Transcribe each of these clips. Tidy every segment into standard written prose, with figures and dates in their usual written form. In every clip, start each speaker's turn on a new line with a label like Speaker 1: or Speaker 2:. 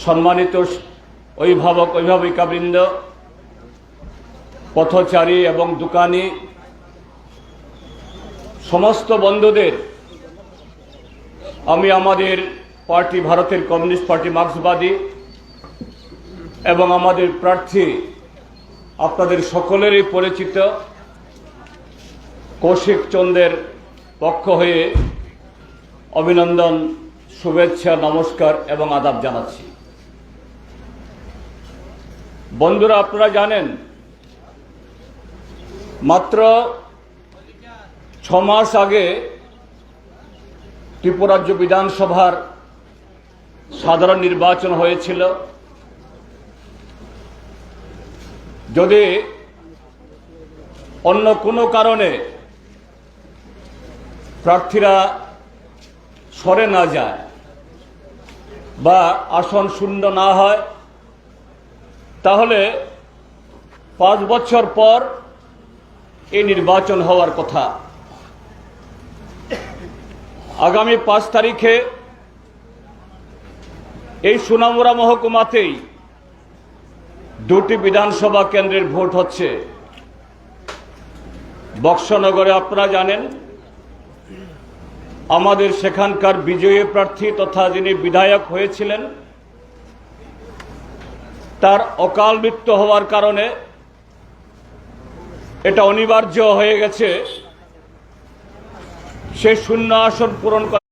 Speaker 1: সম্মানিত অভিভাবক অভিভাবিকাবৃন্দ, পথচারী এবং দোকানি সমস্ত বন্ধুদের আমি আমাদের পার্টি ভারতের কমিউনিস্ট পার্টি মার্ক্সবাদী এবং আমাদের প্রার্থী আপনাদের সকলেরই পরিচিত কৌশিক চন্দ্রের পক্ষ হয়ে অভিনন্দন, শুভেচ্ছা, নমস্কার এবং আদাব জানাচ্ছি। বন্ধুরা, আপনারা জানেন মাত্র 6 মাস আগে ত্রিপুরা রাজ্য বিধানসভার সাধারণ নির্বাচন হয়েছিল। যদি অন্য কোনো কারণে প্রার্থীরা সরে না যায় বা আসন শূন্য না হয়, তাহলে 5 বছর পর এই নির্বাচন হওয়ার কথা। আগামী 5 তারিখে এই সোনামুড়া মহকুমাতেই 2টি বিধানসভা কেন্দ্রের ভোট হচ্ছে। বক্সনগরে আপনারা জানেন আমাদের সেখানকার বিজয়ী প্রার্থী তথা যিনি বিধায়ক হয়েছিলেন, তার অকাল মৃত্যু হওয়ার কারণে এটা অনিবার্য হয়ে গেছে সে শূন্য আসন পূরণ করা।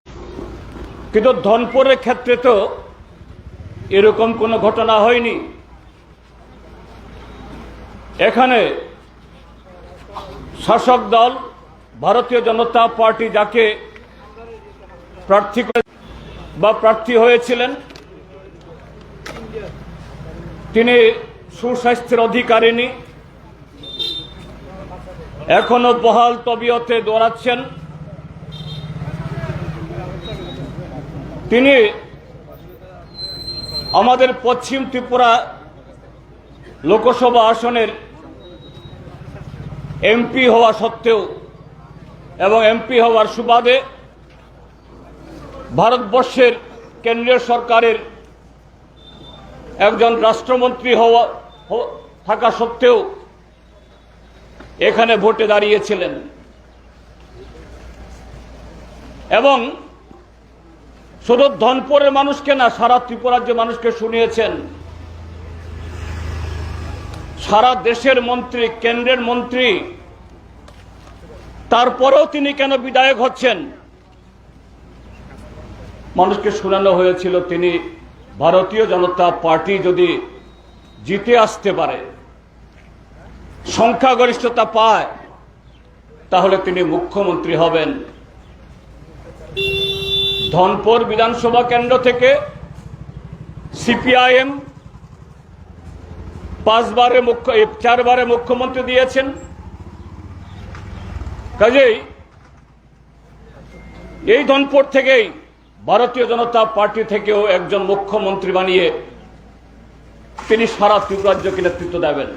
Speaker 1: কিন্তু ধনপুরের ক্ষেত্রে তো এরকম কোনো ঘটনা হয়নি। এখানে শাসক দল ভারতীয় জনতা পার্টি যাকে প্রার্থী হয়েছিলেন, তিনি সুস্বাস্থ্যের অধিকারিণী, এখনো বহাল তবিয়তে দৌড়াচ্ছেন। তিনি আমাদের পশ্চিম ত্রিপুরা লোকসভা আসনের এমপি হওয়া সত্ত্বেও এবং এমপি হওয়ার সুবাদে ভারতবর্ষের কেন্দ্রীয় সরকারের একজন রাষ্ট্রমন্ত্রী থাকা সত্ত্বেও এখানে ভোটে দাঁড়িয়েছিলেন এবং শুধু ধনপুরের মানুষকে না, সারা ত্রিপুরা রাজ্যের মানুষকে শুনিয়েছেন। সারা দেশের মন্ত্রী, কেন্দ্রের মন্ত্রী, তারপরেও তিনি কেন বিধায়ক হচ্ছেন, মানুষকে শোনানো হয়েছিল তিনি ভারতীয় জনতা পার্টি যদি জিতে আসতে পারে, সংখ্যাগরিষ্ঠতা পায়, তাহলে তিনি মুখ্যমন্ত্রী হবেন। ধনপুর বিধানসভা কেন্দ্র থেকে সিপিআইএম 4 বারে মুখ্যমন্ত্রী দিয়েছেন। কাজেই এই ধনপুর থেকেই ভারতীয় জনতা পার্টি থেকেও একজন মুখ্যমন্ত্রী বানিয়ে তিনি সারা ত্রিপুরা রাজ্যকে নেতৃত্ব দেবেন।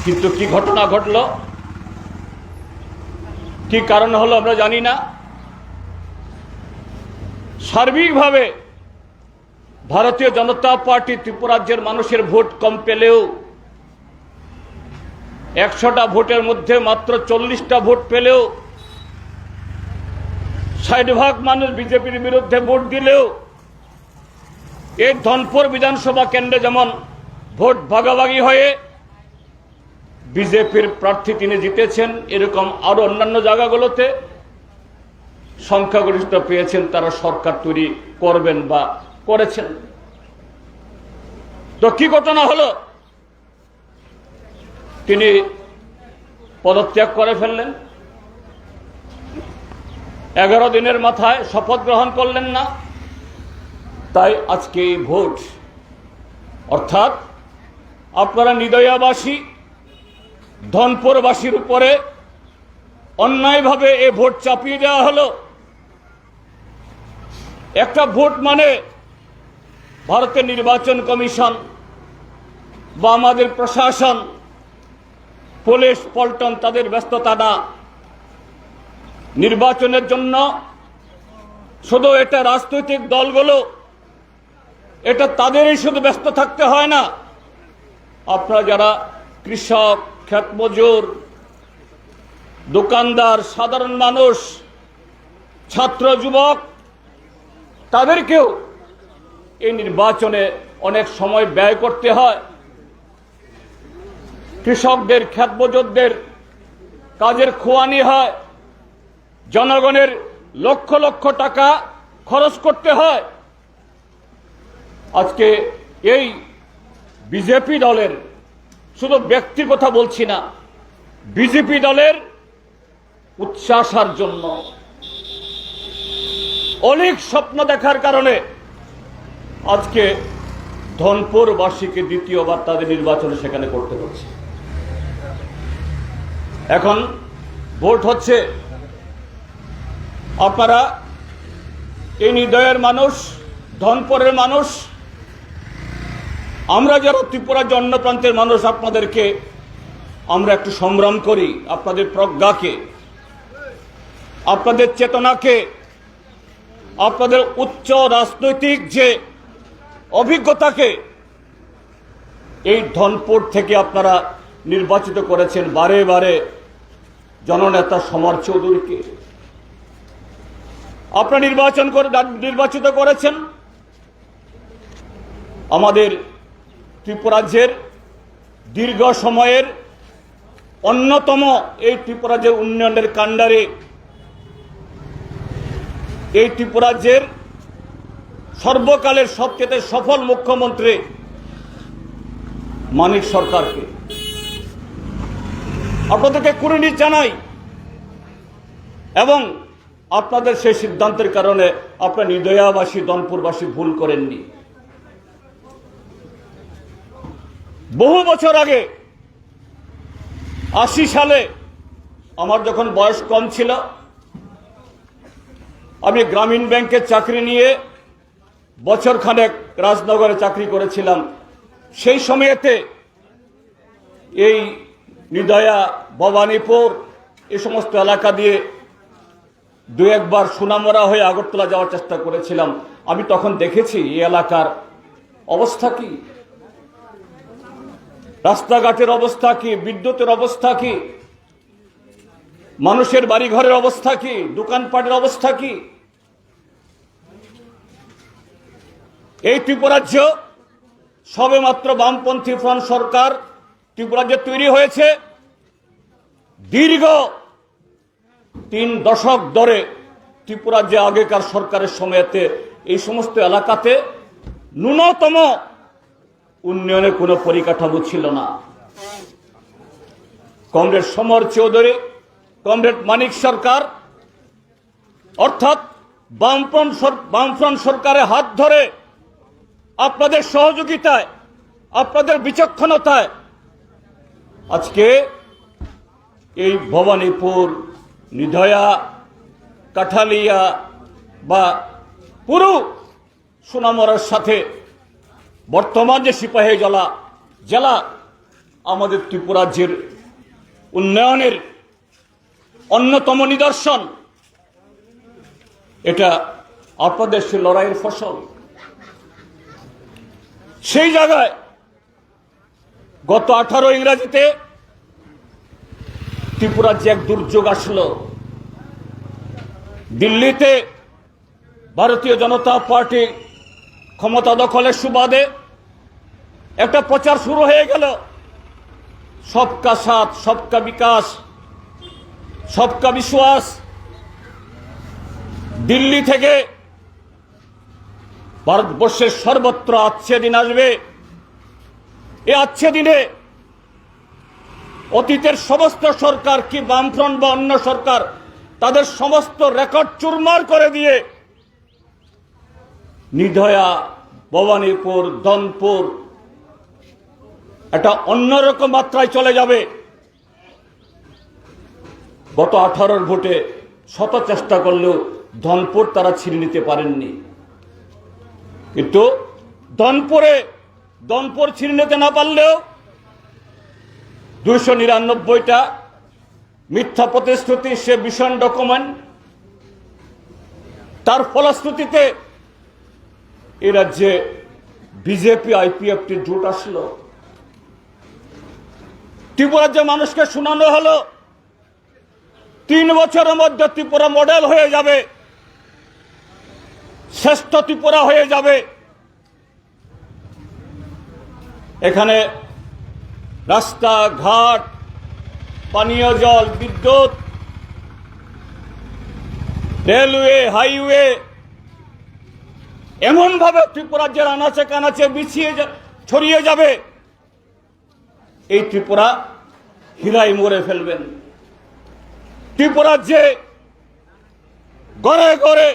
Speaker 1: কিন্তু কি ঘটনা ঘটল, কি কারণ হলো আমরা জানি না। সার্বিকভাবে ভারতীয় জনতা পার্টি ত্রিপুরা রাজ্যের মানুষের ভোট কম পেলেও 100টা ভোটের মধ্যে মাত্র 40টা ভোট পেলেও 60% মানুষ বিজেপির বিরুদ্ধে ভোট দিলেও এই ধনপুর বিধানসভা কেন্দ্রে যেমন ভোট ভাগাভাগি হয়ে বিজেপির প্রার্থী তিনি জিতেছেন, এরকম আরো অন্যান্য জায়গাগুলোতে সংখ্যাগরিষ্ঠ পেয়েছেন, তারা সরকার তৈরি করবেন বা করেছেন। তো কি ঘটনা হলো, তিনি পদত্যাগ করে ফেললেন। 11 দিনের মাথায় শপথ গ্রহণ করলেন না, তাই আজকে এই ভোট। অর্থাৎ আপনারা নিদয়াবাসী ধনপুরবাসীর উপরে অন্যায়ভাবে এই ভোট চাপিয়ে দেওয়া হলো। একটা ভোট মানে ভারতের নির্বাচন কমিশন বা আমাদের প্রশাসন, পুলিশ, পল্টন, তাদের ব্যস্ততা না। নির্বাচনের জন্য শুধু এটা রাজনৈতিক দলগুলো, এটা তাদেরই শুধু ব্যস্ত থাকতে হয় না। আপনারা যারা কৃষক, ক্ষেতমজুর, দোকানদার, সাধারণ মানুষ, ছাত্র, যুবক, তাদেরকেও এই নির্বাচনে অনেক সময় ব্যয় করতে হয়। কৃষকদের, ক্ষেতমজুরদের কাজের খোয়ানি হয়, জনগণের লক্ষ লক্ষ টাকা খরচ করতে হয়। আজকে এই বিজেপি দলের, শুধু ব্যক্তির কথা বলছি না, বিজেপি দলের উচ্ছ্বাসার জন্য, অনেক স্বপ্ন দেখার কারণে আজকে ধনপুরবাসীকে দ্বিতীয়বার তাদের নির্বাচন সেখানে করতে হচ্ছে। এখন ভোট হচ্ছে। আপনারা এই হৃদয়ের মানুষ, ধনপুরের মানুষ, আমরা যারা ত্রিপুরার অন্য প্রান্তের মানুষ, আপনাদেরকে আমরা একটু সংগ্রাম করি। আপনাদের প্রজ্ঞাকে, আপনাদের চেতনাকে, আপনাদের উচ্চ রাজনৈতিক যে অভিজ্ঞতাকে এই ধনপুর থেকে আপনারা নির্বাচিত করেছেন বারে বারে জননেতা সমর চৌধুরীকে। আপনারা নির্বাচিত করেছেন আমাদের ত্রিপুরাজ্যের দীর্ঘ সময়ের অন্যতম, এই ত্রিপুরাজ্যের উন্নয়নের কাণ্ডারে এই ত্রিপুরাজ্যের সর্বকালের সবচেয়ে সফল মুখ্যমন্ত্রী মানিক সরকারকে আপনাদেরকে কুর্নিশ জানাই। এবং আপনাদের সেই সিদ্ধান্তের কারণে আপনার হৃদয়াবাসী, ধনপুরবাসী ভুল করেননি। বহু বছর আগে 80 সালে আমার যখন বয়স কম ছিল, আমি গ্রামীণ ব্যাংকে চাকরি নিয়ে বছরখানেক রাজনগরে চাকরি করেছিলাম। সেই সময়েতে এই হৃদয়া, ভবানীপুর, এই সমস্ত এলাকা দিয়ে দু একবার সুনামরা হয়ে আগরতলা যাওয়ার চেষ্টা করেছিলাম। আমি তখন দেখেছি এই এলাকার অবস্থা কি, রাস্তাঘাটের অবস্থা কি, বিদ্যুতের অবস্থা কি, মানুষের বাড়িঘরের অবস্থা কি, দোকানপাটের অবস্থা কি। এই ত্রিপুরাজ্য সবেমাত্র বামপন্থী ফ্রন্ট সরকার ত্রিপুরাজ্যে তৈরি হয়েছে। দীর্ঘ 3 দশক ধরে ত্রিপুরাজ্যে আগেকার সরকারের সময়তে এই সমস্ত এলাকাতে ন্যূনতম উন্নয়নের কোনো পরিকাঠামো ছিল না। কমরেড সমর চৌধুরী, কমরেড মানিক সরকার, অর্থাৎ বামফ্রন্ট সরকারের হাত ধরে, আপনাদের সহযোগিতায়, আপনাদের বিচক্ষণতায় আজকে এই ভবানীপুর, হৃদয়া, কাঠালিয়া বা পুরো সুনামরার সাথে বর্তমান যে সিপাহীজলা জেলা আমাদের ত্রিপুরাজ্যের উন্নয়নের অন্যতম নিদর্শন, এটা আপনাদের সে লড়াইয়ের ফসল। সেই জায়গায় গত 18 ইংরাজিতে ত্রিপুরাজ্যে এক দুর্যোগ আসলো। দিল্লিতে ভারতীয় জনতা পার্টি ক্ষমতা দখলের সুবাদে একটা প্রচার শুরু হয়ে গেল, সবকা সাথ, সবকা বিকাশ, সবকা বিশ্বাস। দিল্লি থেকে ভারতবর্ষের সর্বত্র আচ্ছে দিন আসবে। এই আচ্ছে দিনে অতীতের সমস্ত সরকার, কি বামফ্রন্ট বা অন্য সরকার, তাদের সমস্ত রেকর্ড চুরমার করে দিয়ে হৃদয়া, ভবানীপুর, ধনপুর একটা অন্যরকম মাত্রায় চলে যাবে। গত 18 ভোটে শত চেষ্টা করলেও ধনপুর তারা ছিনিয়ে নিতে পারেননি। কিন্তু ধনপুর ছিনিয়ে নিতে না পারলেও 299টা মিথ্যা প্রতিশ্রুতি, সে ভীষণ ডকুমেন্ট তার ফলশ্রুতিতে এ রাজ্যে বিজেপি আইপিএফটির জোট আসলো। ত্রিপুরার যে মানুষকে শোনানো হলো 3 বছরের মধ্যে ত্রিপুরা মডেল হয়ে যাবে, শ্রেষ্ঠ ত্রিপুরা হয়ে যাবে। এখানে রাস্তাঘাট, পানীয় জল, বিদ্যুৎ, রেলওয়ে, হাইওয়ে এমনভাবে ত্রিপুরার যে আনাচে কানাচে ছড়িয়ে যাবে, এই ত্রিপুরা হীরায় মরে ফেলবেন। ত্রিপুরার যে ঘরে ঘরে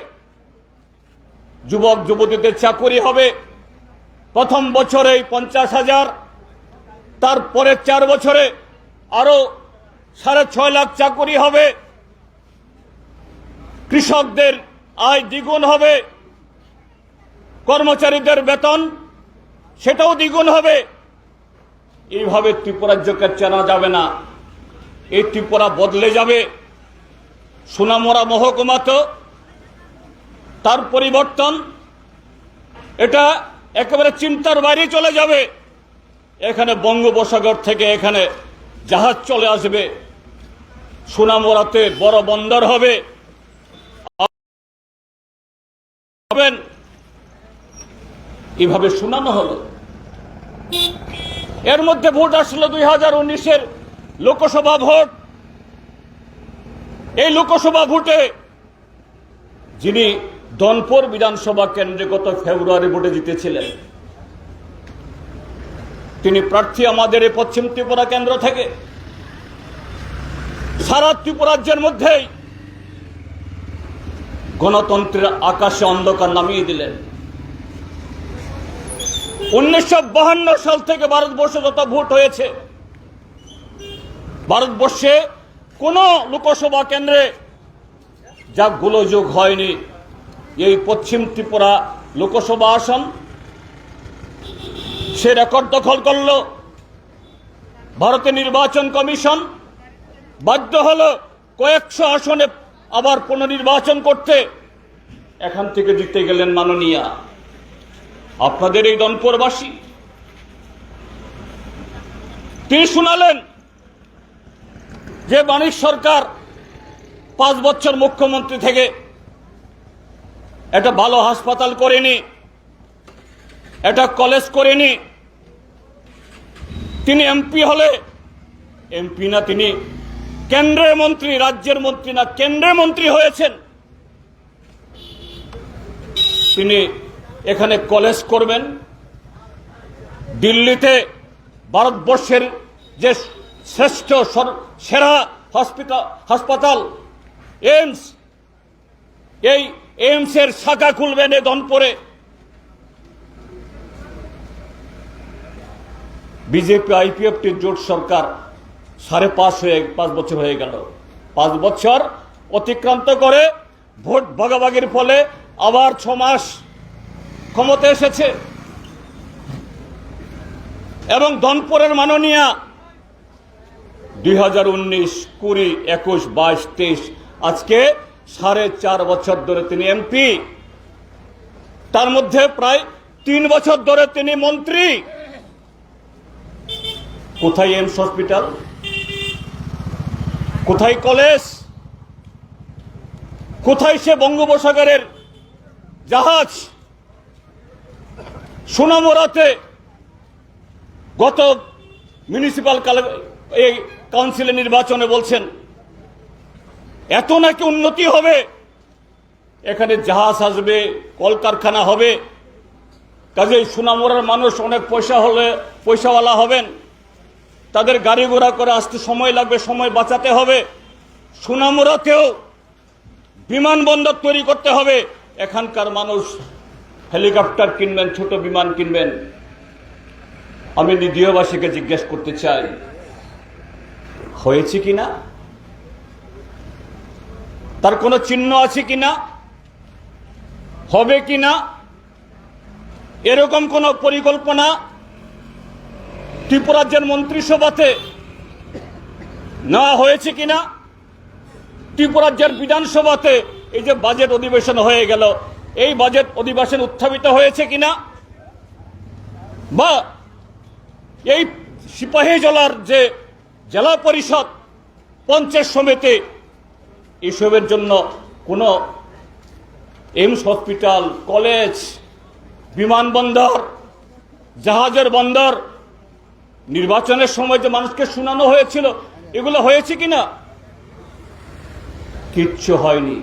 Speaker 1: যুবক যুবতীদের চাকরি হবে, প্রথম বছরেই 50,000, তারপরে 4 বছরে আরো 6.5 লাখ চাকরি হবে, কৃষকদের আয় দ্বিগুণ হবে, কর্মচারীদের বেতন সেটাও দ্বিগুণ হবে। এইভাবে ত্রিপুরা রাজ্যকে চেনা যাবে না, এই ত্রিপুরা বদলে যাবে। সোনামুড়া মহকুমা তো তার পরিবর্তন, এটা একেবারে চিন্তার বাইরে চলে যাবে। এখানে বঙ্গোপসাগর থেকে এখানে জাহাজ চলে আসবে, সোনামুড়াতে বড় বন্দর হবে। এইভাবে শোনানো হলো। এর মধ্যে ভোট আসলো 2019-এর লোকসভা ভোট। এই লোকসভা ভোটে যিনি ধনপুর বিধানসভা কেন্দ্রে গত ফেব্রুয়ারি ভোটে জিতেছিলেন, তিনি প্রার্থী আমাদের এই পশ্চিম ত্রিপুরা কেন্দ্র থেকে। সারা ত্রিপুরা রাজ্যের মধ্যেই গণতন্ত্রের আকাশে অন্ধকার নামিয়ে দিলেন। 1952 সাল থেকে ভারতবর্ষে যত ভোট হয়েছে, ভারতবর্ষে কোন লোকসভা কেন্দ্রে যা গোলযোগ হয়নি। এই পশ্চিম ত্রিপুরা লোকসভা আসন সে রেকর্ড দখল করল। ভারতের নির্বাচন কমিশন বাধ্য হল কয়েকশো আসনে আবার পুনর্নির্বাচন করতে। এখান থেকে জিতে গেলেন মাননীয়া আপনাদের এই ধনপুরবাসী। তিনি শুনালেন যে মানিক সরকার 5 বছর মুখ্যমন্ত্রী থেকে একটা ভালো হাসপাতাল করেনি, একটা কলেজ করেনি। তিনি এমপি হলে, এমপি না, তিনি কেন্দ্রের মন্ত্রী, রাজ্যের মন্ত্রী না, কেন্দ্রের মন্ত্রী হয়েছেন। তিনি এখানে কলেজ করবেন। দিল্লিতে ভারতবর্ষের যে শ্রেষ্ঠ সেরা হাসপাতাল এইমস, এই এইমসের শাখা খুলবেন এই ধনপুরে। বিজেপি আইপিএফটির জোট সরকার 5.5 বছর হয়ে গেল। 5 বছর অতিক্রান্ত করে ভোট ভাগাভাগির ফলে আবার 6 মাস ক্ষমতা এসেছে। এবং ধনপুরের মাননীয়া 2019, 20, 21, 22, 23 আজকে 4.5 বছর ধরে তিনি এমপি। তার মধ্যে প্রায় 3 বছর ধরে তিনি মন্ত্রী। কোথায় এইমস হসপিটাল, কোথায় কলেজ, কোথায় সে বঙ্গোপসাগরের জাহাজ? সোনামুড়াতে গত মিউনিসিপাল কাউন্সিলের নির্বাচনে বলছেন এত নাকি উন্নতি হবে, এখানে জাহাজ আসবে, কলকারখানা হবে, কাজেই সোনামুড়ার মানুষ অনেক পয়সাওয়ালা হবেন। তাদের গাড়ি ঘোড়া করে আসতে সময় লাগবে, সময় বাঁচাতে হবে। সোনামুড়াতেও বিমানবন্দর তৈরি করতে হবে। এখানকার মানুষ হেলিকপ্টার কিনবেন, ছোট বিমান কিনবেন। আমি নিদীয়বাসীকে জিজ্ঞেস করতে চাই, হয়েছে কিনা? তার কোনো চিহ্ন আছে কিনা? হবে কিনা? এরকম কোন পরিকল্পনা ত্রিপুরা রাজ্যের মন্ত্রিসভাতে নেওয়া হয়েছে কিনা? ত্রিপুরা রাজ্যের বিধানসভাতে এই যে বাজেট অধিবেশন হয়ে গেল, এই বাজেট অধিবেশন উত্থাপিত হয়েছে কিনা, বা এই সিপাহীজলার যে জেলা পরিষদ, পঞ্চায়েত সমিতি, এসবের জন্য কোনো এইমস হসপিটাল, কলেজ, বিমানবন্দর, জাহাজের বন্দর, নির্বাচনের সময় যে মানুষকে শোনানো হয়েছিল, এগুলো হয়েছে কিনা? কিচ্ছু হয়নি।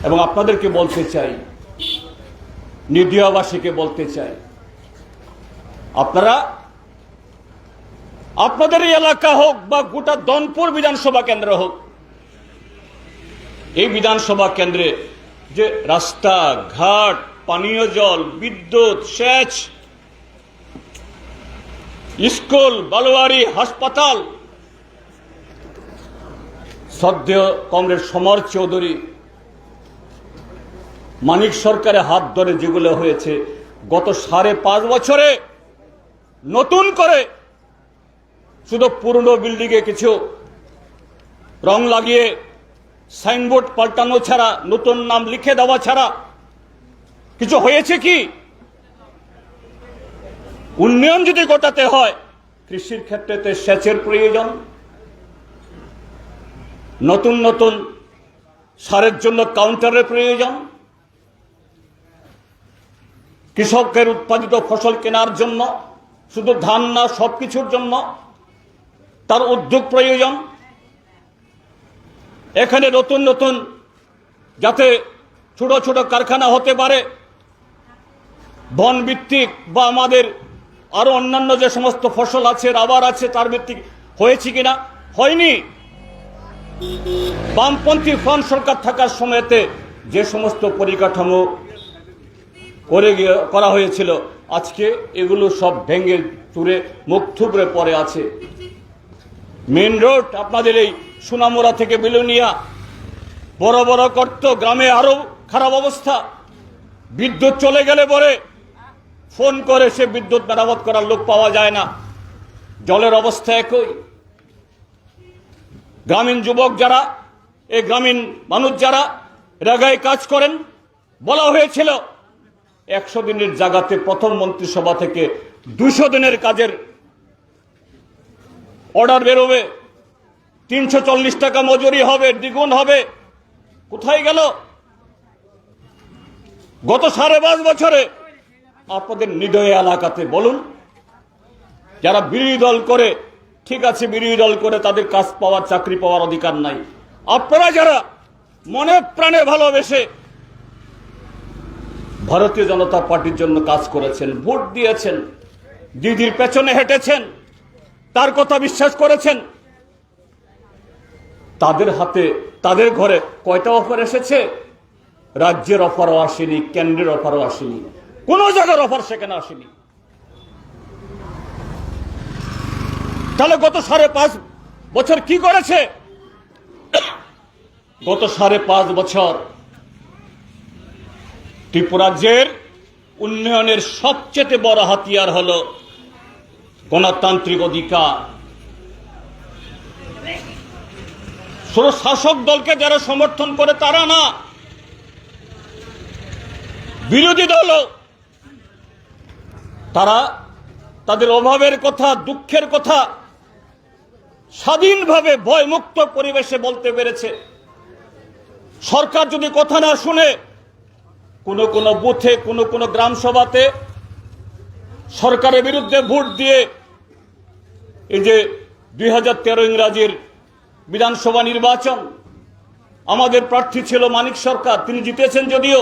Speaker 1: এবং আপনাদেরকে বলতে চাই, নির্দয়বাসীকে বলতে চাই, আপনারা আপনাদের এই এলাকা হোক বা গোটা দনপুর বিধানসভা কেন্দ্র হোক, এই বিধানসভা কেন্দ্রে যে রাস্তা ঘাট, পানীয় জল, বিদ্যুৎ, সেচ, স্কুল, বালুয়ারি, হাসপাতাল, শ্রদ্ধেয় কমরেড সমর চৌধুরী, মানিক সরকারের হাত ধরে যেগুলো হয়েছে, গত 5.5 বছরে নতুন করে শুধু পুরনো বিল্ডিংয়ে কিছু রং লাগিয়ে সাইনবোর্ড পাল্টানো ছাড়া, নতুন নাম লিখে দেওয়া ছাড়া কিছু হয়েছে কি? উন্নয়ন যদি ঘটাতে হয়, কৃষির ক্ষেত্রে সেচের প্রয়োজন, নতুন নতুন সারের জন্য কাউন্টারের প্রয়োজন, কৃষকের উৎপাদিত ফসল কেনার জন্য, শুধু ধান না, সবকিছুর জন্য তার উদ্যোগ প্রয়োজন। এখানে নতুন নতুন যাতে ছোট ছোট কারখানা হতে পারে, বন ভিত্তিক বা আমাদের আরো অন্যান্য যে সমস্ত ফসল আছে, রাবার আছে, তার ভিত্তিক হয়েছে কিনা? হয়নি। বামপন্থী ফ্রন্ট সরকার থাকার সময়তে যে সমস্ত পরিকাঠামো করা হয়েছিল, আজকে এগুলো সব ভেঙে চুরে মুখ থুবড়ে পড়ে আছে। মেন রোড আপনাদের এই সোনামুড়া থেকে বিলোনিয়া বড় বড় গর্ত, গ্রামে আরো খারাপ অবস্থা। বিদ্যুৎ চলে গেলে পরে ফোন করে সে বিদ্যুৎ মেরামত করার লোক পাওয়া যায় না। জলের অবস্থা একই। গ্রামীণ যুবক যারা, এই গ্রামীণ মানুষ যারা রেগায় কাজ করেন, বলা হয়েছিল 100 দিনের জায়গাতে প্রথম মন্ত্রিসভা থেকে 200 দিনের কাজের অর্ডার বেরোবে, 340 টাকা মজুরি হবে, দ্বিগুণ হবে। কোথায় গেল? গত 5.5 বছরে আপনাদের নিদয় এলাকাতে বলুন, যারা বিরোধী দল করে, ঠিক আছে, বিরোধী দল করে তাদের কাজ পাওয়ার, চাকরি পাওয়ার অধিকার নাই। আপনারা যারা মনে প্রাণে ভালোবেসে ভারতীয় জনতা পার্টির জন্য কাজ করেছেন, ভোট দিয়েছেন, দিদির পেছনে হেঁটেছেন, তার কথা বিশ্বাস করেছেন, তাদের হাতে, তাদের ঘরে কয়টা অফার এসেছে? রাজ্যের অফারও আসেনি, কেন্দ্রের অফারও আসেনি, কোন জায়গার অফার সেখানে আসেনি। তাহলে গত 5.5 বছর কি করেছে? গত 5.5 বছর ত্রিপুরাজ্যের উন্নয়নের সবচেয়ে বড় হাতিয়ার হলো গণতান্ত্রিক অধিকার। শুধু শাসক দলকে যারা সমর্থন করে তারা না, বিরোধী দলও তারা তাদের অভাবের কথা, দুঃখের কথা স্বাধীনভাবে ভয়মুক্ত পরিবেশে বলতে পেরেছে। সরকার যদি কথা না শুনে, কোন বুথে, কোন গ্রাম সভাতে সরকারের বিরুদ্ধে ভোট দিয়ে, এই যে 2013 ইংরাজির বিধানসভা নির্বাচন, আমাদের প্রার্থী ছিল মানিক সরকার, তিনি জিতেছেন যদিও,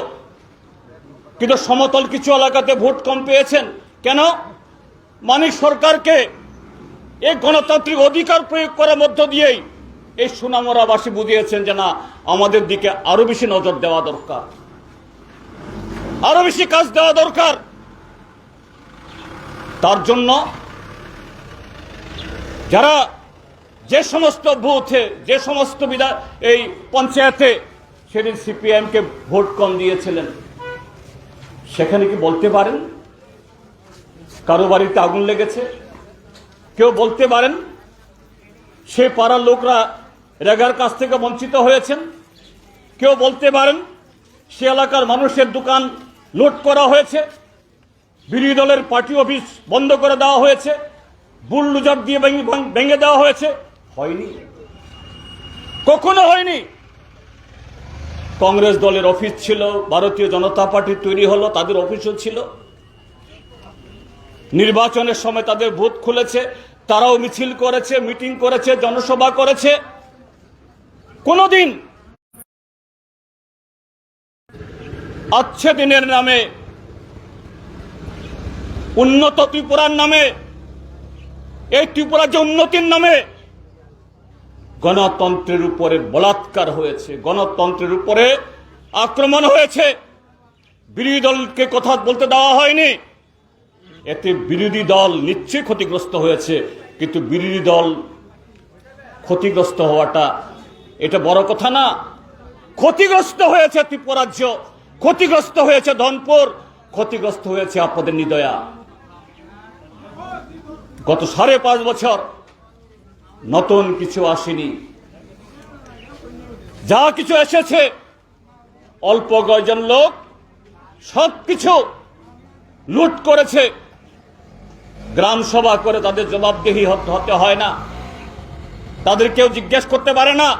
Speaker 1: কিন্তু সমতল কিছু এলাকাতে ভোট কম পেয়েছেন। কেন? মানিক সরকারকে এই গণতান্ত্রিক অধিকার প্রয়োগ করার মধ্য দিয়েই এই সোনামুড়াবাসী বুঝিয়েছেন যে না, আমাদের দিকে আরো বেশি নজর দেওয়া দরকার, আরো বেশি কাজ দেওয়া দরকার। তার জন্য যারা যে সমস্ত বুথে, যে সমস্ত এই পঞ্চায়েতে সেদিন সিপিএমকে ভোট কম দিয়েছিলেন, সেখানে কি বলতে পারেন কারো বাড়িতে আগুন লেগেছে? কেউ বলতে পারেন সে পাড়ার লোকরা রেগার কাছ থেকে বঞ্চিত হয়েছেন। কেউ বলতে পারেন সে এলাকার মানুষের দোকান লুট করা হয়েছে, বিরোধী দলের পার্টি অফিস বন্ধ করে দেওয়া হয়েছে, বুলডোজার দিয়ে ভেঙে দেওয়া হয়েছে। হয়নি, কখনো হয়নি। কংগ্রেস দলের অফিস ছিল, ভারতীয় জনতা পার্টি তৈরি হলো, তাদের অফিসও ছিল। নির্বাচনের সময় তাদের বুথ খুলেছে, তারাও মিছিল করেছে, মিটিং করেছে, জনসভা করেছে। কোনদিন আচ্ছে দিনের নামে, উন্নত ত্রিপুরার নামে, এই ত্রিপুরা যে উন্নতির নামে গণতন্ত্রের উপরে বলাৎকার হয়েছে, গণতন্ত্রের উপরে আক্রমণ হয়েছে। বিরোধী দলকে কথা বলতে দেওয়া হয়নি। এতে বিরোধী দল নিশ্চয়ই ক্ষতিগ্রস্ত হয়েছে, কিন্তু বিরোধী দল ক্ষতিগ্রস্ত হওয়াটা এটা বড় কথা না। ক্ষতিগ্রস্ত হয়েছে ত্রিপুরা রাজ্য, ক্ষতিগ্রস্ত হয়েছে ধনপুর, ক্ষতিগ্রস্ত হয়েছে আপনাদের নিদয়া। গত 5.5 বছর নতুন কিছু আসেনি, যা কিছু এসেছে অল্প কয়েকজন লোক সবকিছু লুট করেছে। গ্রাম সভা করে তাদের জবাবদিহি হতে হয় না, তাদের কেউ জিজ্ঞেস করতে পারে না।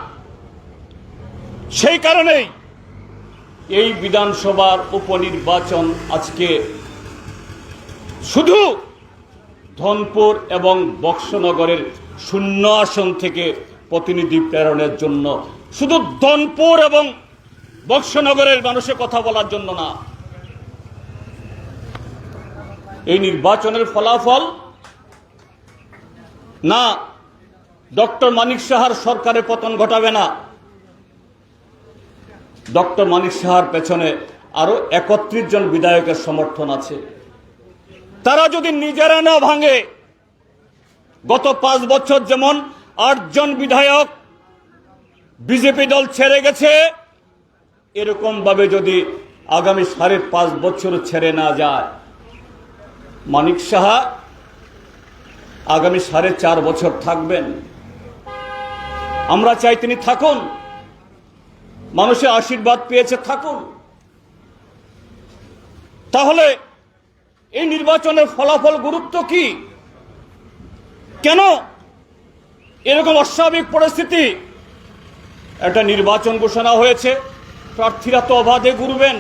Speaker 1: সেই কারণেই এই বিধানসভার উপনির্বাচন আজকে শুধু ধনপুর এবং বক্সনগরের 0 আসন থেকে প্রতিনিধি প্রেরণের জন্য, শুধু ধনপুর এবং বক্সনগরের মানুষের কথা বলার জন্য না। এই নির্বাচনের ফলাফল না ডক্টর মানিক সাহার সরকারের পতন ঘটাবে না। ডক্টর মানিক সাহার পেছনে আরো 31 জন বিধায়কের সমর্থন আছে। তারা যদি নিজেরা না ভাঙে, গত 5 বছর যেমন 8 জন বিধায়ক বিজেপি দল ছেড়ে গেছে, এরকম ভাবে যদি আগামী 5.5 বছর ছেড়ে না যায়, মানিক সাহা আগামী 4.5 বছর থাকবেন। আমরা চাই তিনি থাকুন, মানুষের আশীর্বাদ পেয়েছে, থাকুন। তাহলে এই নির্বাচনের ফলাফল গুরুত্ব কি? কেন এরকম অস্বাভাবিক পরিস্থিতি? একটা নির্বাচন ঘোষণা হয়েছে, প্রার্থীরা তো অবাধে ঘুরবেন,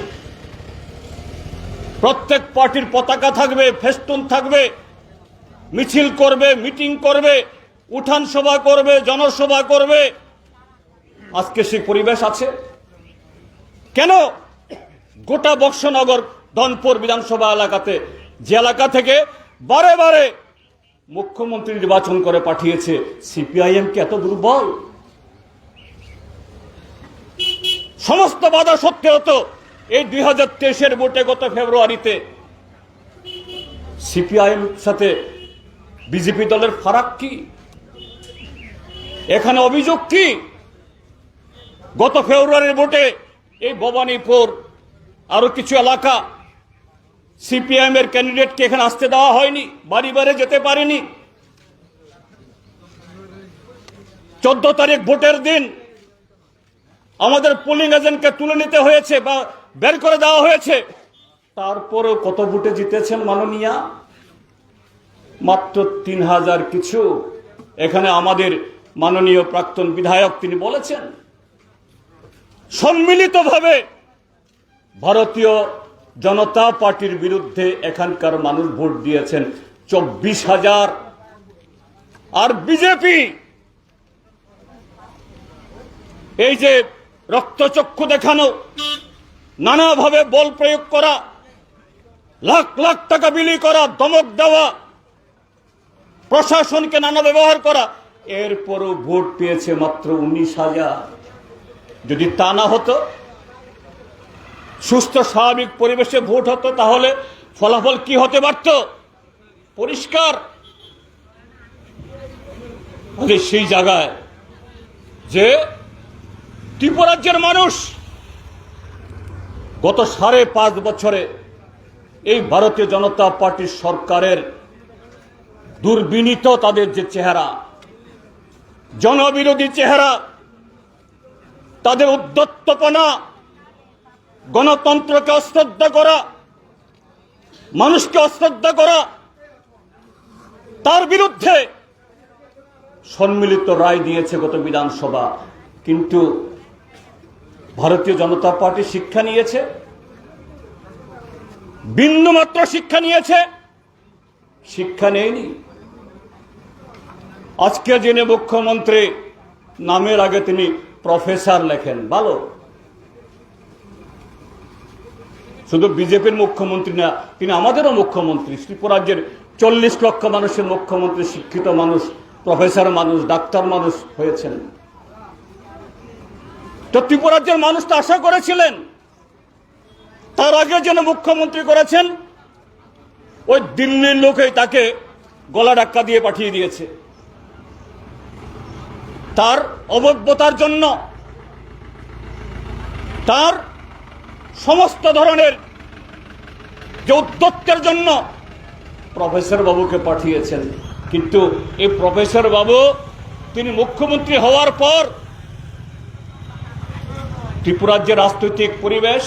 Speaker 1: প্রত্যেক পার্টির পতাকা থাকবে, ফেস্টুন থাকবে, মিছিল করবে, মিটিং করবে, উঠান সভা করবে, জনসভা করবে। আজকে সেই পরিবেশ আছে কেন? গোটা বক্সনগর ধনপুর বিধানসভা এলাকাতে, যে এলাকা থেকে বারে বারে মুখ্যমন্ত্রী নির্বাচন করে পাঠিয়েছে, সিপিআইএম কি এত দুর্বল? সমস্ত বাধা সত্ত্বেও তো এই 2023-এর ভোটে গত ফেব্রুয়ারিতে সিপিআইএম সাথে বিজেপি দলের ফারাক কি? এখানে অভিযোগ কি? গত ফেব্রুয়ারির ভোটে এই ভবানীপুর আরো কিছু এলাকা সিপিআইএম এর ক্যান্ডিডেটকে এখানে আসতে দেওয়া হয়নি, বাড়ি বাড়ি যেতে পারেনি। 14 তারিখ ভোটের দিন আমাদের পোলিং এজেন্টকে তুলে নিতে হয়েছে বা বের করে দেওয়া হয়েছে। তারপরেও কত ভোটে জিতেছেন মাননীয়া? মাত্র 3000 কিছু। এখানে আমাদের মাননীয় প্রাক্তন বিধায়ক তিনি বলেছেন, সম্মিলিতভাবে ভারতীয় জনতা পার্টির বিরুদ্ধে এখানকার মানুষ ভোট দিয়েছেন 24,000। আর বিজেপি এই যে রক্তচক্ষু দেখানো, নানাভাবে বল প্রয়োগ করা, লাখ লাখ টাকা বিলি করা, ধমক দেওয়া, প্রশাসনকে নানা ব্যবহার করা, এরপরও ভোট পেয়েছে মাত্র 19,000। যদি তা না হতো, সুস্থ স্বাভাবিক পরিবেশে ভোট হতো, তাহলে ফলাফল কি হতে পারত? পরিষ্কার। সেই জায়গায় যে ত্রিপুরাজ্যের মানুষ গত 5.5 বছরে এই ভারতীয় জনতা পার্টির সরকারের দুর্বিনীত তাদের যে চেহারা, জনবিরোধী চেহারা, তাদের উদ্ধত্তপনা, গণতন্ত্রকে অশ্রদ্ধা করা, মানুষকে অশ্রদ্ধা করা, তার বিরুদ্ধে সম্মিলিত রায় দিয়েছে গত বিধানসভা। কিন্তু ভারতীয় জনতা পার্টি শিক্ষা নিয়েছে, বিন্দুমাত্র শিক্ষা নিয়েছে? শিক্ষা নেয়নি। আজকে যিনি মুখ্যমন্ত্রী, নামের আগে তিনি প্রফেসর লেখেন, ভালো। শুধু বিজেপির মুখ্যমন্ত্রী না, তিনি আমাদেরও মুখ্যমন্ত্রী। ত্রিপুরাজ্যের 40 লক্ষ মানুষের মুখ্যমন্ত্রী, শিক্ষিত মানুষ, প্রফেসর মানুষ, ডাক্তার মানুষ হয়েছেন। তো ত্রিপুরাজ্যের মানুষ তো আশা করেছিলেন, তার আগে যেন মুখ্যমন্ত্রী করেছেন, ওই দিল্লির লোকেই তাকে গলা ধাক্কা দিয়ে পাঠিয়ে দিয়েছে। তার অবজ্ঞতার জন্য, তার সমস্ত ধরনের যে উদ্যত্তের জন্য প্রফেসর বাবুকে পাঠিয়েছেন। কিন্তু এই প্রফেসর বাবু তিনি মুখ্যমন্ত্রী হওয়ার পর ত্রিপুরাজ্যের রাজনৈতিক পরিবেশ,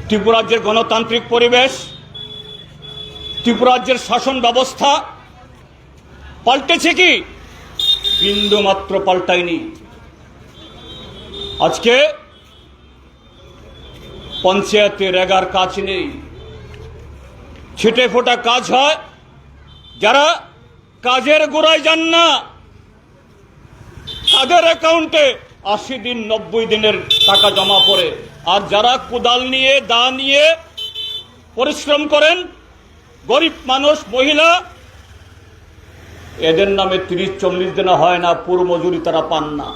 Speaker 1: ত্রিপুরাজ্যের গণতান্ত্রিক পরিবেশ, ত্রিপুরাজ্যের শাসন ব্যবস্থা পাল্টেছে কি? বিন্দু মাত্র পাল্টায়নি। আজকে পঞ্চায়েতের রেগার কাজ নেই, ছিটে ফোটা কাজ হয়। যারা কাজের গোড়ায় যান না, তাদের অ্যাকাউন্টে 80 দিন 90 দিনের টাকা জমা পড়ে। আর যারা কোদাল নিয়ে, দা নিয়ে পরিশ্রম করেন, গরিব মানুষ, মহিলা, এদের নামে 30-40 দিনে হয় না, পুরো মজুরি তারা পান না।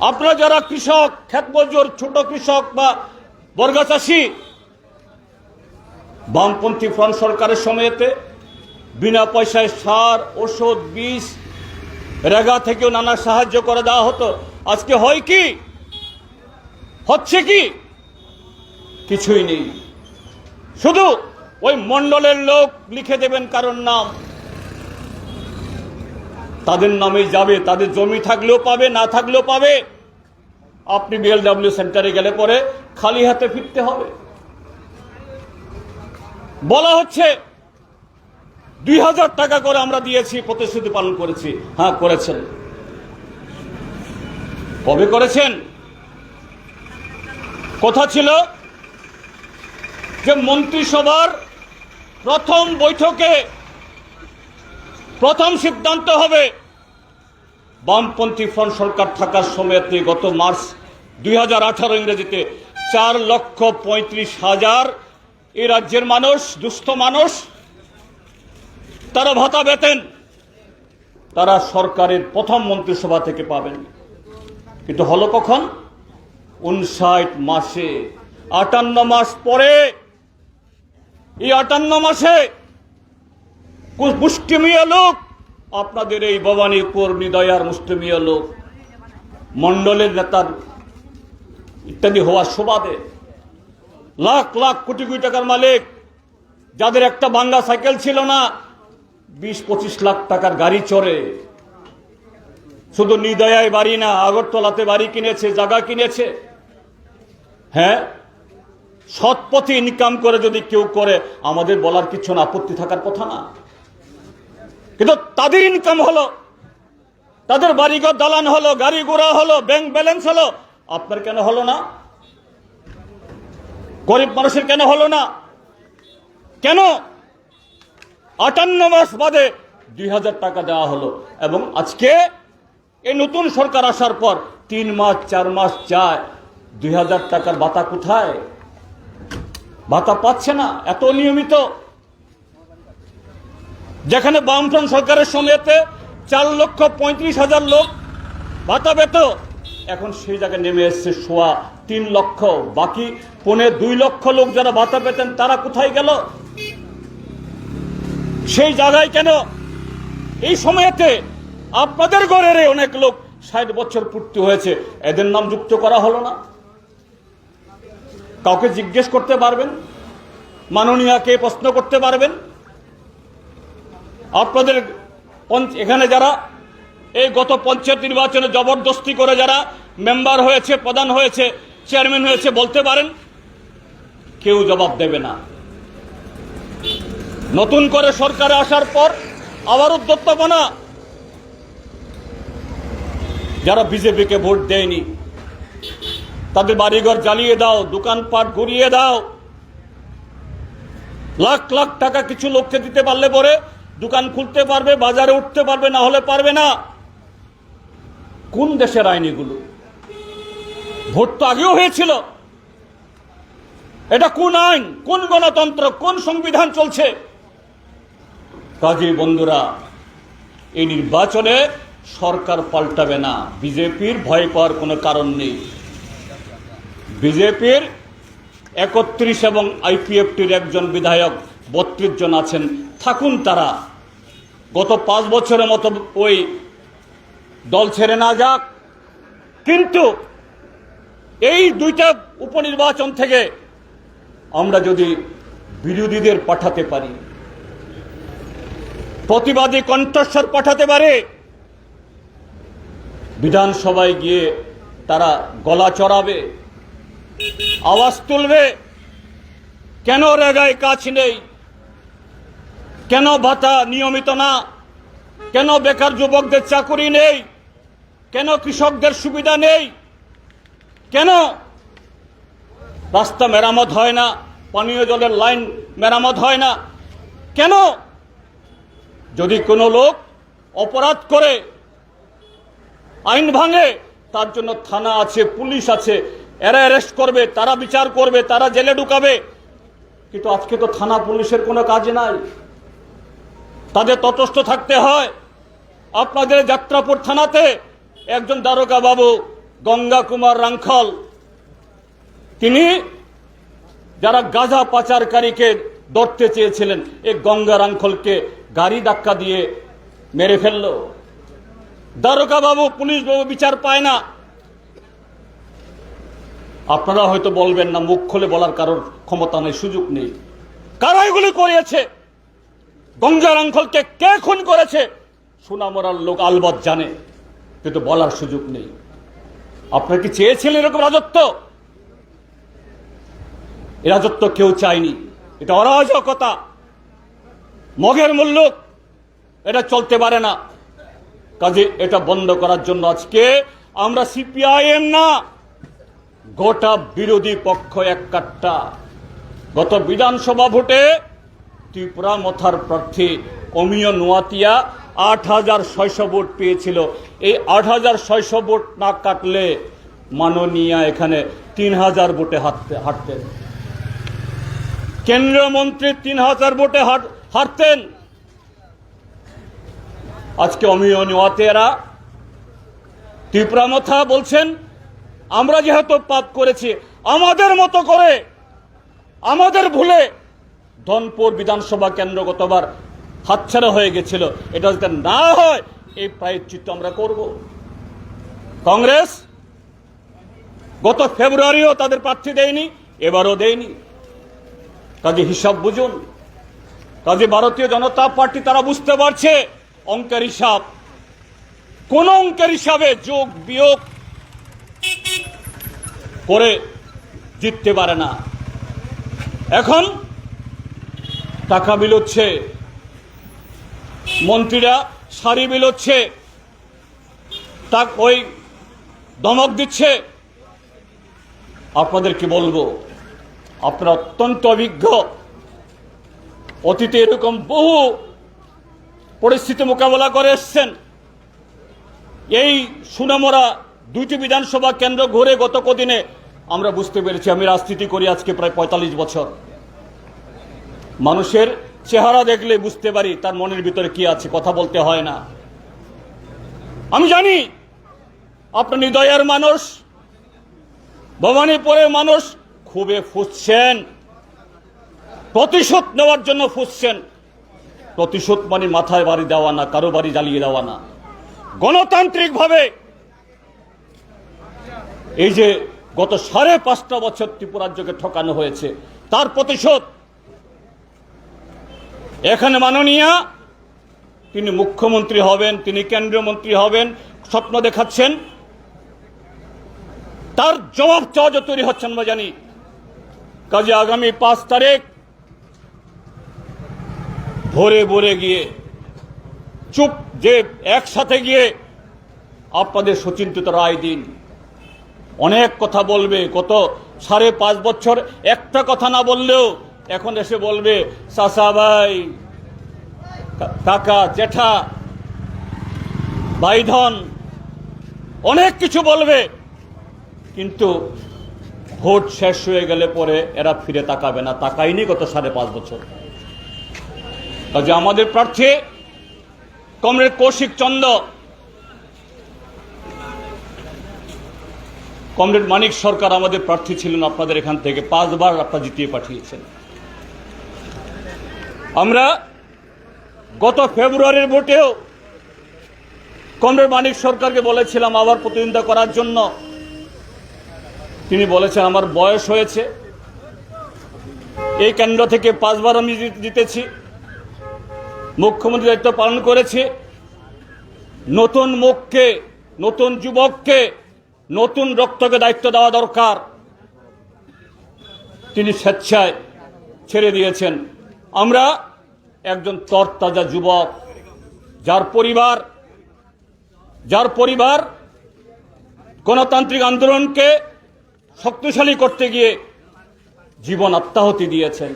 Speaker 1: আপনারা যারা কৃষক, ক্ষেত মজুর, ছোট কৃষক বা বর্গা চাষী, বামপন্থী ফ্রন্ট সরকারের সময়তে বিনা পয়সায় সার, ওষুধ, বীজ, রেগা থেকেও নানা সাহায্য করে দেওয়া হতো। আজকে হয় কি? হচ্ছে কি? কিছুই নেই। শুধু ওই মণ্ডলের লোক লিখে দেবেন কারোর নাম, তাদের নামেই যাবে। তাদের জমি থাকলেও পাবে, না থাকলেও পাবে। আপনি বিএলডব্লিউ সেন্টারে গেলে পরে খালি হাতে ফিরতে হবে। বলা হচ্ছে 2000 টাকা করে আমরা দিয়েছি, প্রতিশ্রুতি পালন করেছি। হ্যাঁ, করেছেন। কবে করেছেন? কথা ছিল যে মন্ত্রিসভার প্রথম বৈঠকে প্রথম সিদ্ধান্ত হবে। বামপন্থী ফ্রন্ট সরকার থাকার সময়তে গত মার্চ 2018 ইংরেজিতে 4,35,000 এই রাজ্যের মানুষ, দুস্থ মানুষ, তারা ভাতা বেতন তারা সরকারের প্রথম মন্ত্রিসভা থেকে পাবেন। কিন্তু হলো কখন? 59 মাসে, 58 মাস পরে। এই 58 মাসে মুষ্টিমেয় লোক, আপনাদের এই ভবানীপুর নিদয়ার মুষ্টিমেয় লোক, মণ্ডলের নেতার ইত্যাদি হওয়ার সুবাদে লাখ লাখ কোটি কোটি টাকার মালিক, যাদের একটা ভাঙ্গা সাইকেল ছিল না, 20-25 লাখ টাকার গাড়ি চড়ে। শুধু নিদয়ায় বাড়ি না, আগরতলাতে বাড়ি কিনেছে, জায়গা কিনেছে। হ্যাঁ, সৎ পথে ইনকাম করে যদি কেউ করে, আমাদের বলার কিছু না, আপত্তি থাকার কথা না। কিন্তু তাদের ইনকাম হলো, তাদের বাড়িঘর দালান হলো, গাড়ি ঘোড়া হলো, ব্যাংক ব্যালেন্স হলো। আপনার কেন হলো না? গরিব মানুষের কেন হলো না? কেন 58 মাস বাদে 2000 টাকা দেওয়া হলো? এবং আজকে এই নতুন সরকার আসার পর 3 মাস 4 মাস যায়, 2000 টাকার ভাতা কোথায়? ভাতা পাচ্ছে না, এত নিয়মিত। যেখানে বামফ্রন্ট সরকারের সময়তে 4,35,000 লোক ভাতা পেত, এখন সেই জায়গায় নেমে এসছে 3.25 লক্ষ। বাকি 1.25 লক্ষ লোক যারা ভাতা পেতেন, তারা কোথায় গেল? সেই জায়গায় কেন এই সময়তে আপনাদের ঘরের অনেক লোক 60 বছর পূর্তি হয়েছে, এদের নাম যুক্ত করা হলো না? কাউকে জিজ্ঞেস করতে পারবেন? মাননীয়াকে প্রশ্ন করতে পারবেন? আপনাদের এখানে যারা এই গত পঞ্চায়েত নির্বাচনে জবরদস্তি করে যারা মেম্বার হয়েছে, প্রধান হয়েছে, চেয়ারম্যান হয়েছে বলতে পারেন? কেউ জবাব দেবে না। নতুন করে সরকারে আসার পর আবার উদ্যোক্তাপনা, যারা বিজেপিকে ভোট দেয়নি তাদের বাড়িঘর জ্বালিয়ে দাও, দোকানপাট ঘুরিয়ে দাও, লাখ লাখ টাকা কিছু লোককে দিতে পারলে পরে দোকান খুলতে পারবে, বাজারে উঠতে পারবে, না হলে পারবে না। কোন দেশের আইন এগুলো? ভোট তো আগেও হয়েছিল। এটা কোন আইন, কোন গণতন্ত্র, কোন সংবিধান চলছে? কাজী বন্ধুরা, এই নির্বাচনে সরকার পাল্টাবে না। বিজেপির ভয় পাওয়ার কোনো কারণ নেই। বিজেপির 31 এবং আইপিএফটির একজন বিধায়ক 32 জন আছেন, থাকুন তারা। গত 5 বছরের মতো ওই দল ছেড়ে না যাক। কিন্তু এই দুইটা উপনির্বাচন থেকে আমরা যদি বিরোধীদের পাঠাতে পারি, প্রতিবাদী কণ্ঠস্বর পাঠাতে পারে, বিধানসভায় গিয়ে তারা গলা চড়াবে, আওয়াজ তুলবে, কেন রেগায় কাজ নেই, কেন ভাতা নিয়মিত না, কেন বেকার যুবকদের চাকরি নেই, কেন কৃষকদের সুবিধা নেই, কেন রাস্তা মেরামত হয় না, পানীয় জলের লাইন মেরামত হয় না, কেন? যদি কোনো লোক অপরাধ করে, আইন ভাঙে, তার জন্য থানা আছে, পুলিশ আছে, এরা অ্যারেস্ট করবে, তারা বিচার করবে, তারা জেলে ঢুকাবে। কিন্তু আজকে তো থানা পুলিশের কোনো কাজ নাই, তাদের তটস্থ থাকতে হয়। আপনাদের যাত্রাপুর থানাতে একজন দারোগা বাবু গঙ্গা কুমার রাঙ্খল, তিনি যারা গাঁজা পাচারকারীকে ধরতে চেয়েছিলেন, এই গঙ্গা রাঙ্খলকে গাড়ি ধাক্কা দিয়ে মেরে ফেলল। দারোগা বাবু, পুলিশ বাবু বিচার পায় না। আপনারা হয়তো বলবেন না, মুখ খুলে বলার কারোর ক্ষমতা নেই, সুযোগ নেই। কারা এগুলি করিয়েছে? গঙ্গা রাঙ্খলকে কে খুন করেছে? সোনামরার লোক আলবৎ জানে, কিন্তু বলার সুযোগ নেই। আপনারা কি চেয়েছিলেন এরকম রাজত্ব? এই রাজত্ব কেউ চায়নি। এটা অরাজকতা, মগের মুল্লুক, এটা চলতে পারে না। কাজে এটা বন্ধ করার জন্য আজকে আমরা সিপিআইএম না, গোটা বিরোধী পক্ষ এক কাট্টা। গত বিধানসভা ভোটে ত্রিপুরা মথার প্রার্থী অমিয় নোয়াতিয়া 8,600 ভোট পেয়েছিল। এই 8,600 ভোট না কাটলে মাননীয়া এখানে 3,000 ভোটে হারতেন। কেন্দ্রীয় মন্ত্রী 3,000 ভোটে হারতেন। আজকে অমিয় নোয়াতিয়ারা ত্রিপুরা মথা বলছেন, আমরা যেহেতু পাপ করেছি, আমাদের মতো করে, আমাদের ভুলে ধনপুর বিধানসভা কেন্দ্র গতবার হাতছাড়া হয়ে গেছিল, এটা যাতে না হয় এই প্রায়শ্চিত্ত আমরা করব। কংগ্রেস গত ফেব্রুয়ারিও তাদের প্রার্থী দেয়নি, এবারও দেয়নি। কাজে হিসাব বুঝুন। কাজে ভারতীয় জনতা পার্টি তারা বুঝতে পারছে অঙ্কের হিসাব। কোন অঙ্কের হিসাবে যোগ বিয়োগ করে জিততে পারে না। এখন টাকা বিলোচ্ছে, মন্ত্রীরা সারি বিলোচ্ছে, ওই ধমক দিচ্ছে। আপনাদের কি বলবো, আপনারা অত্যন্ত অভিজ্ঞ, অতীতে এরকম বহু পরিস্থিতি মোকাবেলা করে এসছেন। এই সুনামরা 2টি বিধানসভা কেন্দ্র ঘুরে গত কদিনে আমরা বুঝতে পেরেছি। আমি রাজনীতি করি আজকে প্রায় 45 বছর। মানুষের চেহারা দেখলে বুঝতে পারি তার মনের ভিতরে কি আছে, কথা বলতে হয় না। আমি জানি আপনার হৃদয়ের মানুষ, ভবানীপুরের মানুষ খুবই ফুঁসছেন, প্রতিশোধ নেওয়ার জন্য ফুঁসছেন। প্রতিশোধ মানে মাথায় বাড়ি দেওয়া না, কারো বাড়ি জ্বালিয়ে দেওয়া না। গণতান্ত্রিকভাবে এই যে গত 5.5 বছর ত্রিপুরা রাজ্যকে ঠকানো হয়েছে, তার প্রতিশোধ। এখানে মাননীয়া তিনি মুখ্যমন্ত্রী হবেন, তিনি কেন্দ্রীয় মন্ত্রী হবেন, স্বপ্ন দেখাচ্ছেন। তার জবাব চাওয়া যে তৈরি হচ্ছেন আমরা জানি। কাজে আগামী 5 তারিখ ভোরে ভোরে গিয়ে চুপ যে একসাথে গিয়ে আপনাদের সুচিন্তিত রায় দিন। অনেক কথা বলবে, গত 5.5 বছর একটা কথা না বললেও এখন এসে বলবে চাচা ভাই, কাকা জেঠা ভাইধন, অনেক কিছু বলবে, কিন্তু ভোট শেষ হয়ে গেলে পরে এরা ফিরে তাকাবে না, তাকায়নি গত 5.5 বছর। কাজে আমাদের প্রার্থী কমরেড কৌশিক চন্দ্র, কমরেড মানিক সরকার আমাদের প্রার্থী ছিলেন আপনাদের এখান থেকে, 5 বার আপনারা জিতিয়ে পাঠিয়েছেন। আমরা গত ফেব্রুয়ারির ভোটেও কমরেড মানিক সরকারকে বলেছিলাম আবার প্রতিদ্বন্দ্বিতা করার জন্য। তিনি বলেছেন আমার বয়স হয়েছে, এই কেন্দ্র থেকে 5 বার আমি জিতেছি, মুখ্যমন্ত্রী দায়িত্ব পালন করেছি, নতুন মুখকে, নতুন যুবককে, নতুন রক্তকে দায়িত্ব দেওয়া দরকার। তিনি স্বেচ্ছায় ছেড়ে দিয়েছেন। আমরা একজন তরতাজা যুবক, যার পরিবার গণতান্ত্রিক আন্দোলনকে শক্তিশালী করতে গিয়ে জীবন আত্মাহুতি দিয়েছেন।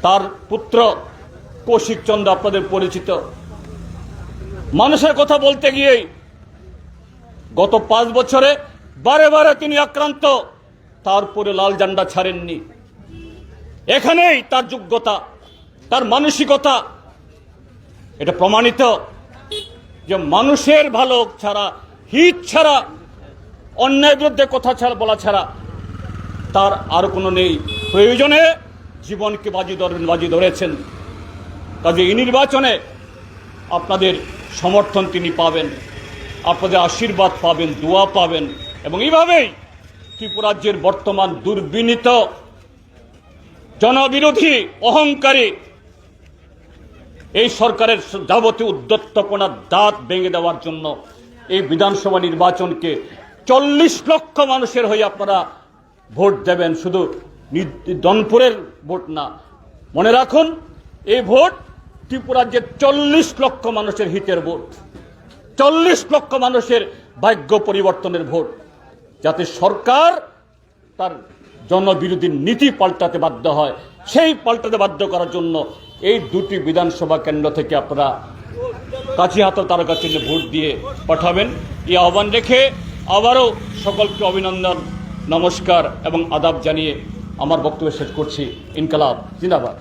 Speaker 1: তার পুত্র কৌশিক চন্দ্র আপনাদের পরিচিত। মানুষের কথা বলতে গিয়েই গত 5 বছরে বারে বারে তিনি আক্রান্ত, তারপরে লাল ঝান্ডা ছাড়েননি। এখানেই তার যোগ্যতা, তার মানসিকতা, এটা প্রমাণিত যে মানুষের ভালো ছাড়া, হিত ছাড়া, অন্যায় বিরুদ্ধে কথা ছাড়া, বলা ছাড়া তার আর কোনো নেই। প্রয়োজনে জীবনকে বাজি ধরেছেন। কাজে এই নির্বাচনে আপনাদের সমর্থন তিনি পাবেন, আপনাদের আশীর্বাদ পাবেন, দোয়া পাবেন, এবং এইভাবেই ত্রিপুরাজ্যের বর্তমান দুর্বিনীত জনবিরোধী অহংকারী এই সরকারের যাবতীয় উদ্যত্তপনার দাঁত ভেঙে দেওয়ার জন্য এই বিধানসভা নির্বাচনকে 40 লক্ষ মানুষের হয়ে আপনারা ভোট দেবেন। শুধু দনপুরের ভোট না, মনে রাখুন এই ভোট ত্রিপুরাজ্যের 40 লক্ষ মানুষের হিতের ভোট, 40 লক্ষ মানুষের ভাগ্য পরিবর্তনের ভোট, যাতে সরকার তার জনবিরোধী নীতি পাল্টাতে বাধ্য হয়। সেই পাল্টাতে বাধ্য করার জন্য এই 2টি বিধানসভা কেন্দ্র থেকে আপনারা কাছি হাতে তারকা চিহ্নে ভোট দিয়ে পাঠাবেন। এই আহ্বান রেখে আবারও সকলকে অভিনন্দন, নমস্কার এবং আদাব জানিয়ে আমার বক্তব্য শেষ করছি। ইনকালাব জিন্দাবাদ।